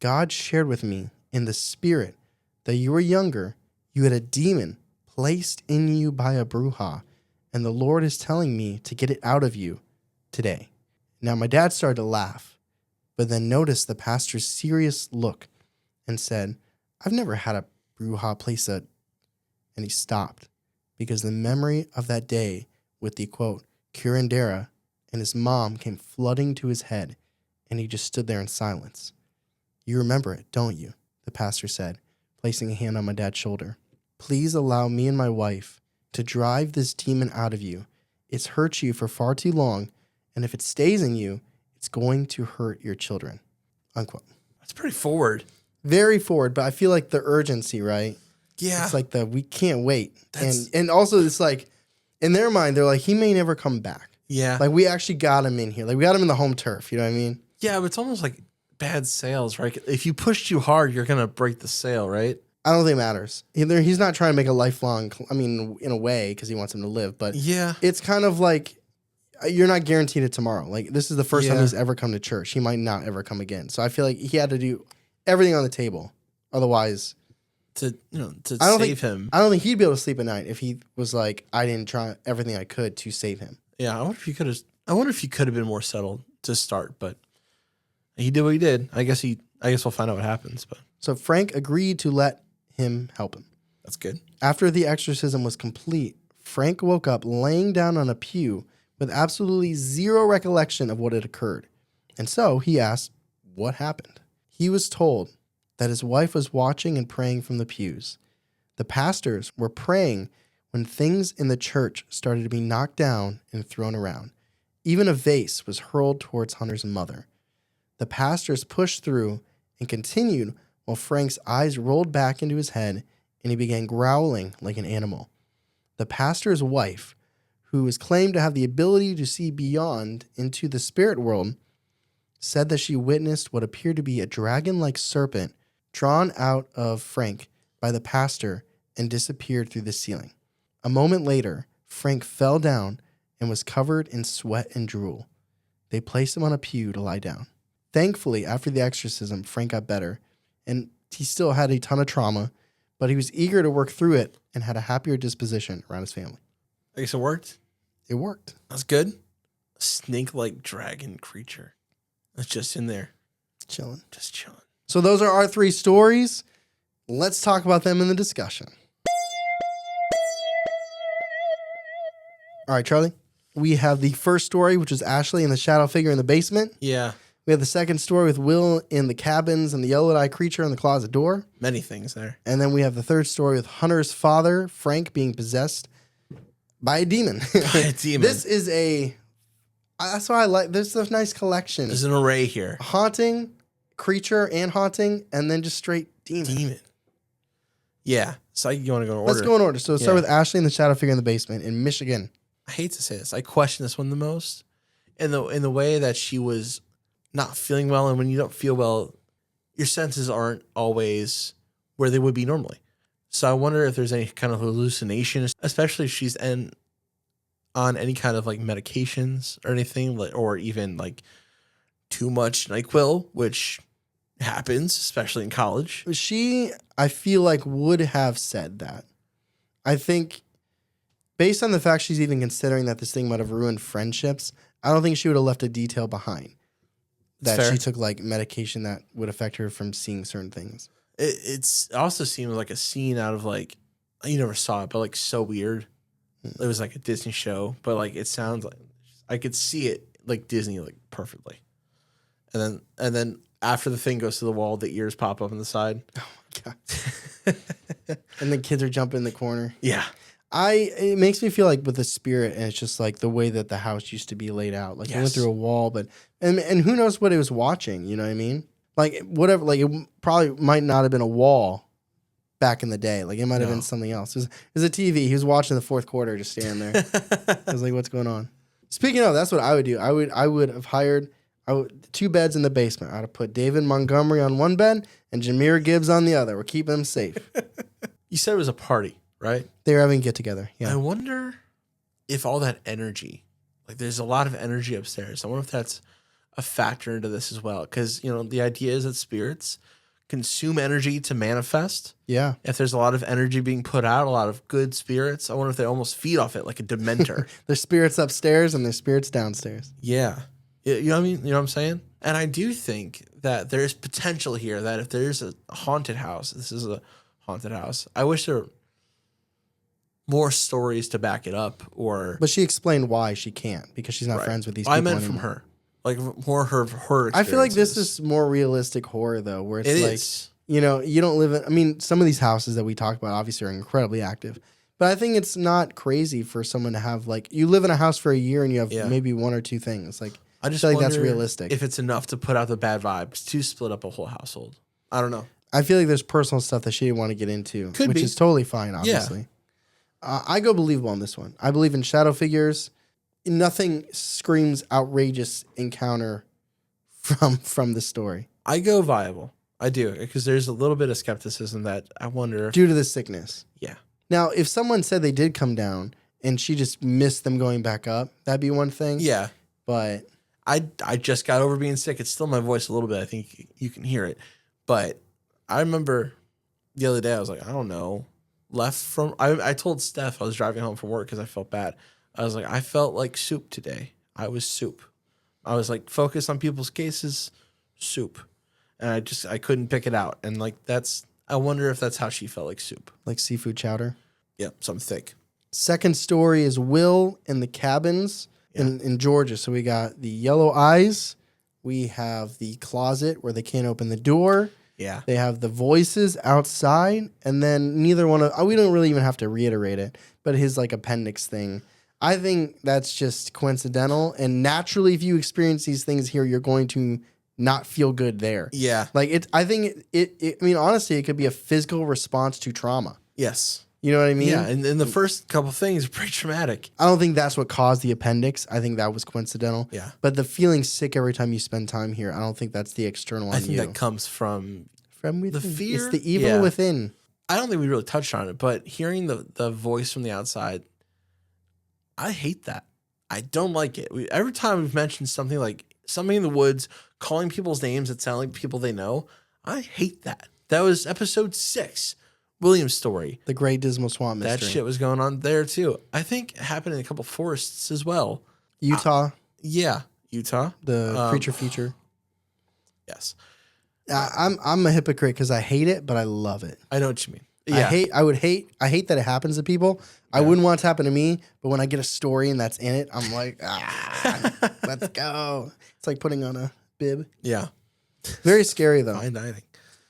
God shared with me in the spirit that you were younger, you had a demon placed in you by a bruja, and the Lord is telling me to get it out of you today. Now, my dad started to laugh, but then noticed the pastor's serious look and said, I've never had a bruja place a... And he stopped because the memory of that day with the, quote, curandera and his mom came flooding to his head, and he just stood there in silence. You remember it, don't you? The pastor said, placing a hand on my dad's shoulder. Please allow me and my wife to drive this demon out of you. It's hurt you for far too long, and if it stays in you, it's going to hurt your children. Unquote. That's pretty forward. Very forward, but I feel like the urgency, right? Yeah. It's like we can't wait. And also it's like, in their mind, they're like, he may never come back. Yeah. Like we actually got him in here. Like we got him in the home turf. You know what I mean? Yeah, but it's almost like bad sales, right? If you push too hard, you're going to break the sale, right? I don't think it matters. Either he's not trying to make a lifelong, I mean, in a way, because he wants him to live, but yeah, it's kind of like you're not guaranteed it tomorrow. Like this is the first time Yeah. he's ever come to church. He might not ever come again. So I feel like he had to do everything on the table. Otherwise, to I don't save him. I don't think he'd be able to sleep at night if he was like, I didn't try everything I could to save him. Yeah, I wonder if he could have been more settled to start, but he did what he did. I guess we'll find out what happens, but So Frank agreed to let him help him. that's good. After the exorcism was complete, Frank woke up laying down on a pew with absolutely zero recollection of what had occurred. And so he asked, what happened? He was told that his wife was watching and praying from the pews. The pastors were praying when things in the church started to be knocked down and thrown around. Even a vase was hurled towards Hunter's mother. The pastors pushed through and continued while Frank's eyes rolled back into his head and he began growling like an animal. The pastor's wife, who was claimed to have the ability to see beyond into the spirit world, said that she witnessed what appeared to be a dragon-like serpent drawn out of Frank by the pastor and disappeared through the ceiling. A moment later, Frank fell down and was covered in sweat and drool. They placed him on a pew to lie down. Thankfully, after the exorcism, Frank got better, and he still had a ton of trauma, but he was eager to work through it and had a happier disposition around his family. I guess it worked. It worked. That's good. A snake-like dragon creature. That's just in there. Chilling. Just chilling. So those are our 3 stories. Let's talk about them in the discussion. All right, Charlie. We have the first story, which is Ashley and the shadow figure in the basement. Yeah. We have the second story with Will in the cabins and the yellow-eyed creature in the closet door. Many things there. And then we have the third story with Hunter's father, Frank, being possessed by a demon. By a demon. This is that's why I like, there's a nice collection. There's an array here. Haunting, creature, and haunting, and then just straight demon. Yeah. So you want to go in order? Let's go in order. So let's start with Ashley and the shadow figure in the basement in Michigan. I hate to say this. I question this one the most. In the way that she was not feeling well, and when you don't feel well, your senses aren't always where they would be normally. So I wonder if there's any kind of hallucination, especially if she's on any kind of like medications or anything, or even like too much NyQuil, which happens, especially in college. She, I feel like, would have said that. I think, based on the fact she's even considering that this thing might have ruined friendships, I don't think she would have left a detail behind that Fair. she took like medication that would affect her from seeing certain things. It also seemed like a scene out of like, you never saw it, but like So Weird. It was like a Disney show, but like it sounds like I could see it like Disney like perfectly. And then after the thing goes to the wall, the ears pop up on the side. Oh my God. And the kids are jumping in the corner. Yeah. It makes me feel like with the spirit, and it's just like the way that the house used to be laid out. Like it went through a wall, but and who knows what it was watching, you know what I mean? Like whatever, like it probably might not have been a wall back in the day. Like it might have been something else. It was a TV. He was watching the fourth quarter, just standing there. I was like, what's going on? Speaking of, that's what I would do. I would have hired 2 beds in the basement. I'd have put David Montgomery on one bed and Jameer Gibbs on the other. We're keeping them safe. You said it was a party, right? They were having a get together. Yeah. I wonder if all that energy, like there's a lot of energy upstairs. I wonder if that's a factor into this as well. Because, you know, the idea is that spirits consume energy to manifest. Yeah. If there's a lot of energy being put out, a lot of good spirits, I wonder if they almost feed off it like a dementor. There's spirits upstairs and there's spirits downstairs. Yeah. You know what I mean? You know what I'm saying? And I do think that there's potential here that if there's a haunted house, this is a haunted house. I wish there were more stories to back it up, But she explained why she can't, because she's not friends with these people I meant anymore. from her. Like more her experiences. I feel like this is more realistic horror though, where it's like, is. you know, you don't live in, I mean, some of these houses that we talk about obviously are incredibly active, but I think it's not crazy for someone to have like, you live in a house for a year and you have maybe 1 or 2 things. Like, I just feel like wonder that's realistic. if it's enough to put out the bad vibes to split up a whole household. I don't know. I feel like there's personal stuff that she didn't want to get into, which is totally fine, obviously. I go believable on this one. I believe in shadow figures. Nothing screams outrageous encounter from the story. I go viable. I do, because there's a little bit of skepticism that I wonder. Due to the sickness. Yeah. Now, if someone said they did come down and she just missed them going back up, that'd be one thing. Yeah. But I just got over being sick. It's still my voice a little bit. I think you can hear it. But I remember the other day, I was like, I don't know. I told Steph I was driving home from work because I felt bad. I was like, I felt like soup today. I was soup. I was like focused on people's cases, soup. And I couldn't pick it out. And like I wonder if that's how she felt, like soup. like seafood chowder. Yep, something thick. Second story is Will and the cabins in Georgia. So we got the yellow eyes. We have the closet where they can't open the door. Yeah. They have the voices outside. And then neither one of... we don't really even have to reiterate it. But his like appendix thing. I think that's just coincidental. And naturally, if you experience these things here, you're going to not feel good there. Yeah. Like I think I mean, honestly, it could be a physical response to trauma. Yes. You know what I mean? Yeah. And the first couple things are pretty traumatic. I don't think that's what caused the appendix. I think that was coincidental. Yeah. But the feeling sick every time you spend time here, I don't think that's the external on I think you. that comes from From the fear. It's the evil within. I don't think we really touched on it, but hearing the voice from the outside, I hate that. I don't like it. Every time we've mentioned something like something in the woods, calling people's names that sound like people they know, I hate that. That was episode 6, William's story. The Great Dismal Swamp Mystery. That shit was going on there too. I think it happened in a couple forests as well. Utah. Yeah, Utah. The creature feature. Yes. I'm a hypocrite because I hate it, but I love it. I know what you mean. Yeah. I hate that it happens to people. I wouldn't want it to happen to me, but when I get a story and that's in it, I'm like, let's go. It's like putting on a bib. Yeah. Very scary though. Fine dining.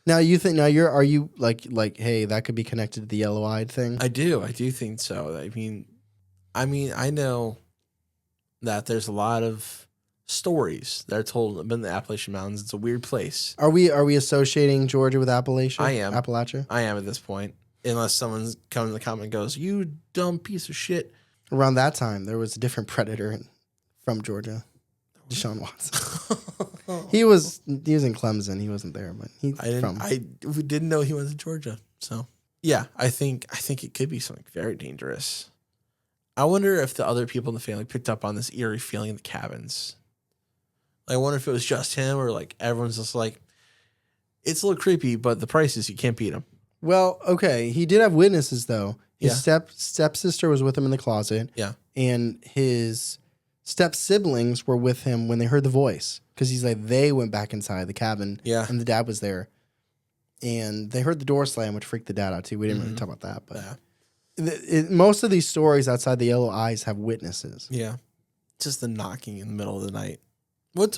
Now are you like, hey, that could be connected to the yellow-eyed thing? I do think so. I mean, I know that there's a lot of stories that are told in the Appalachian Mountains. It's a weird place. Are we associating Georgia with Appalachia? I am. Appalachia? I am at this point. Unless someone's coming in the comment and goes, "You dumb piece of shit." Around that time, there was a different predator from Georgia, Deshaun Watson. He was in Clemson. He wasn't there, but I didn't know he went to Georgia. So yeah, I think it could be something very dangerous. I wonder if the other people in the family picked up on this eerie feeling in the cabins. I wonder if it was just him or like everyone's just like, it's a little creepy, but the prices, you can't beat them. Well, okay. He did have witnesses though. His Yeah. stepsister was with him in the closet. Yeah. And his step siblings were with him when they heard the voice. Because he's like, they went back inside the cabin. Yeah. And the dad was there. And they heard the door slam, which freaked the dad out too. We didn't really talk about that. But most of these stories outside the yellow eyes have witnesses. Yeah. Just the knocking in the middle of the night.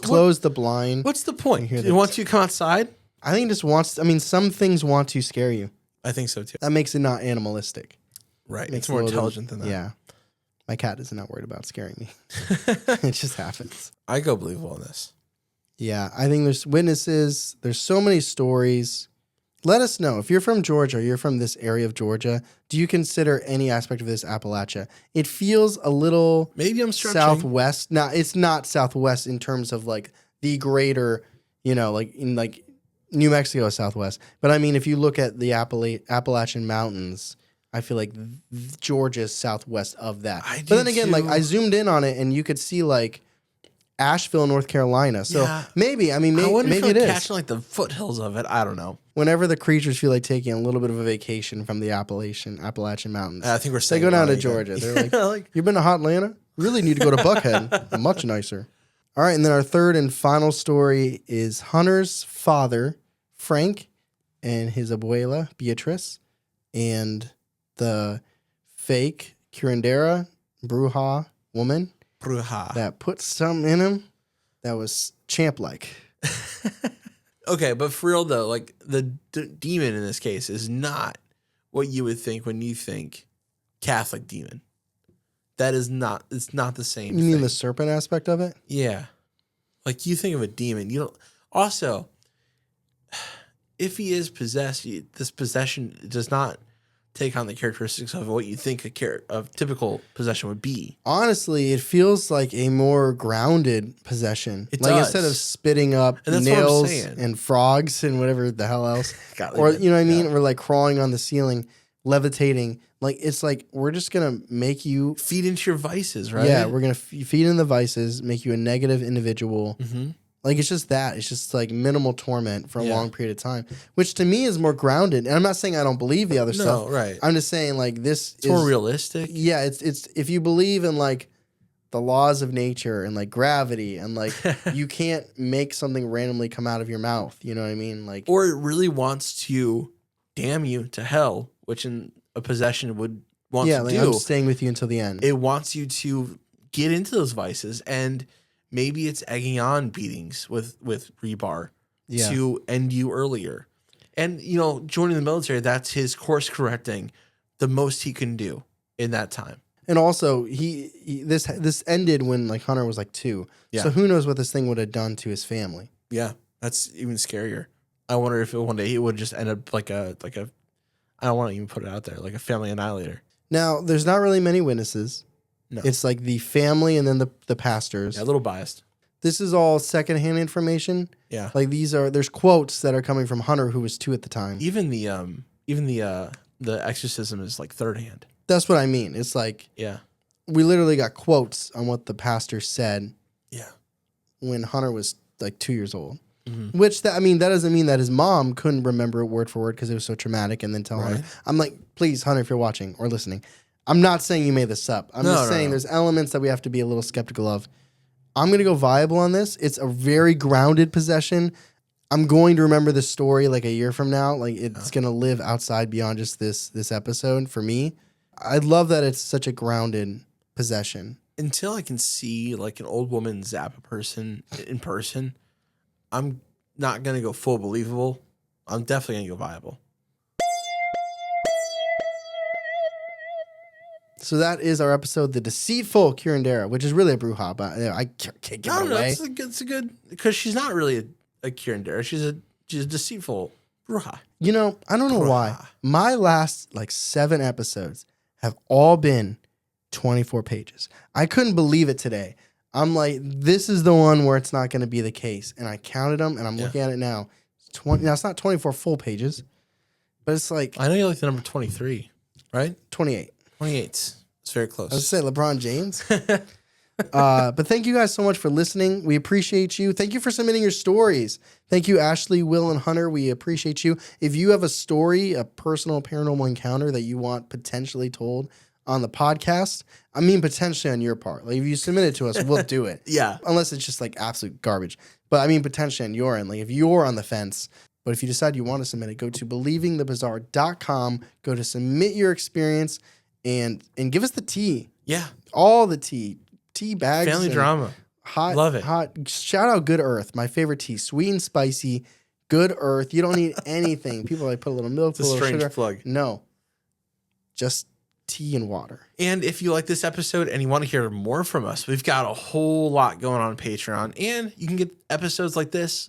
Close the blind. What's the point? Hear It wants you to come outside? I think it just wants... I mean, some things want to scare you. I think so too. That makes it not animalistic. Right. Makes It's more it a little intelligent than that. Yeah. My cat is not worried about scaring me. It just happens. I go believable in this. Yeah, I think there's witnesses. There's so many stories. Let us know. If you're from Georgia or you're from this area of Georgia, do you consider any aspect of this Appalachia? It feels a little Maybe I'm stretching. southwest. Now, it's not southwest in terms of like the greater, like in like New Mexico is southwest. But I mean, if you look at the Appalachian Mountains, I feel like Georgia is southwest of that. But then again, like I zoomed in on it and you could see like Asheville, North Carolina. So maybe, I wonder maybe if it is. catching like the foothills of it. I don't know. Whenever the creatures feel like taking a little bit of a vacation from the Appalachian Mountains, I think we're they saying go down to right Georgia. again. They're like, you've been to Hot Atlanta? Really need to go to Buckhead. Much nicer. All right, and then our third and final story is Hunter's father, Frank, and his abuela, Beatrice, and the fake curandera, bruja woman that put something in him that was champ-like. Okay, but for real though, like the demon in this case is not what you would think when you think Catholic demon. That is not. It's not the same. You mean thing. the serpent aspect of it? Yeah, like you think of a demon. You don't. Also, if he is possessed, this possession does not take on the characteristics of what you think a typical possession would be. Honestly, it feels like a more grounded possession. It like does. instead of spitting up And that's what I'm nails saying. and frogs and whatever the hell else, God, or you know what I mean, or like crawling on the ceiling, levitating. Like it's like we're just gonna make you feed into your vices, right? Yeah, we're gonna feed in the vices, make you a negative individual. Mm-hmm. Like it's just that. It's just like minimal torment for a long period of time, which to me is more grounded. And I'm not saying I don't believe the other stuff. No, right. I'm just saying like this It's more realistic. Yeah, it's if you believe in like the laws of nature and like gravity and like you can't make something randomly come out of your mouth. You know what I mean? Like, or it really wants to damn you to hell, which in a possession would wants to like, do. I'm staying with you until the end. It wants you to get into those vices, and maybe it's egging on beatings with rebar to end you earlier. And, joining the military, that's his course correcting the most he can do in that time. And also, this ended when like Hunter was like 2. Yeah. So who knows what this thing would have done to his family? Yeah, that's even scarier. I wonder if one day he would just end up like a I don't want to even put it out there, like a family annihilator. Now, there's not really many witnesses. No. It's like the family and then the pastors. Yeah, a little biased. This is all secondhand information. Yeah. Like there's quotes that are coming from Hunter, who was 2 at the time. Even the exorcism is like third hand. That's what I mean. It's like, Yeah. we literally got quotes on what the pastor said. Yeah. When Hunter was like 2 years old. Mm-hmm. Which, that doesn't mean that his mom couldn't remember it word for word because it was so traumatic and then tell Hunter. I'm like, please, Hunter, if you're watching or listening, I'm not saying you made this up. I'm just saying there's elements that we have to be a little skeptical of. I'm going to go viable on this. It's a very grounded possession. I'm going to remember this story like a year from now. Like, it's going to live outside beyond just this episode for me. I love that it's such a grounded possession. Until I can see like an old woman zap a person in person, I'm not going to go full believable. I'm definitely going to go viable. So that is our episode, The Deceitful Curandera, which is really a bruja, but I can't give it away. It's a good, because she's not really a curandera. She's a deceitful bruja. I don't know why. My last like 7 episodes have all been 24 pages. I couldn't believe it today. I'm like, this is the one where it's not going to be the case. And I counted them, and I'm looking at it now. Now, it's not 24 full pages, but it's like... I know you like the number 23, right? 28. 28. It's very close. I was going to say LeBron James. But thank you guys so much for listening. We appreciate you. Thank you for submitting your stories. Thank you, Ashley, Will, and Hunter. We appreciate you. If you have a story, a personal paranormal encounter that you want potentially told on the podcast, I mean potentially on your part. Like if you submit it to us, we'll do it. Yeah. Unless it's just like absolute garbage. But I mean potentially on your end. Like if you're on the fence. But if you decide you want to submit it, go to believingthebizarre.com. Go to submit your experience and give us the tea. Yeah. All the tea. Tea bags. Family drama. Hot. Love it. Hot. Shout out Good Earth. My favorite tea. Sweet and spicy. Good Earth. You don't need anything. People like put a little milk, It's a strange sugar. plug. No. Just tea and water. And if you like this episode and you want to hear more from us, we've got a whole lot going on Patreon, and you can get episodes like this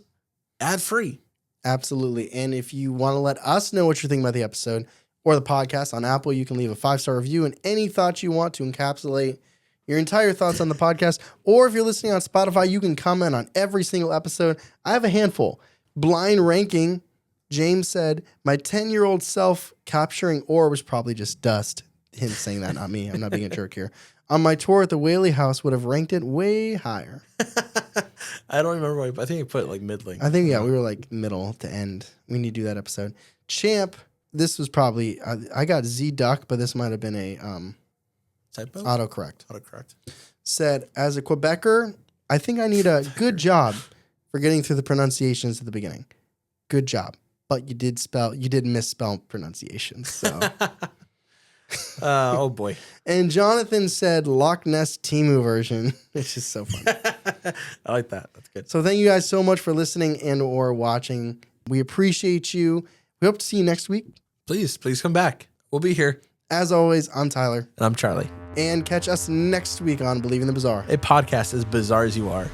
ad-free. Absolutely. And if you want to let us know what you're thinking about the episode or the podcast on Apple, you can leave a 5-star review and any thoughts you want to encapsulate your entire thoughts on the podcast. Or if you're listening on Spotify, you can comment on every single episode. I have a handful. Blind ranking. James said, my 10-year-old self capturing ore was probably just dust. Him saying that, not me. I'm not being a jerk here. On my tour at the Whaley House, would have ranked it way higher. I don't remember. I think I put like middling. I think, yeah, we were like middle to end. We need to do that episode. Champ, this was probably, I got Z Duck, but this might have been a Typo? autocorrect. Autocorrect. Said, as a Quebecer, I think I need a good job for getting through the pronunciations at the beginning. Good job. But you did misspell pronunciations. So. Oh boy. And Jonathan said Loch Ness Temu version. It's just so funny. I like that. That's good. So thank you guys so much for listening and or watching. We appreciate you. We hope to see you next week. Please come back. We'll be here. As always, I'm Tyler. And I'm Charlie. And catch us next week on Believing the Bizarre. A podcast as bizarre as you are.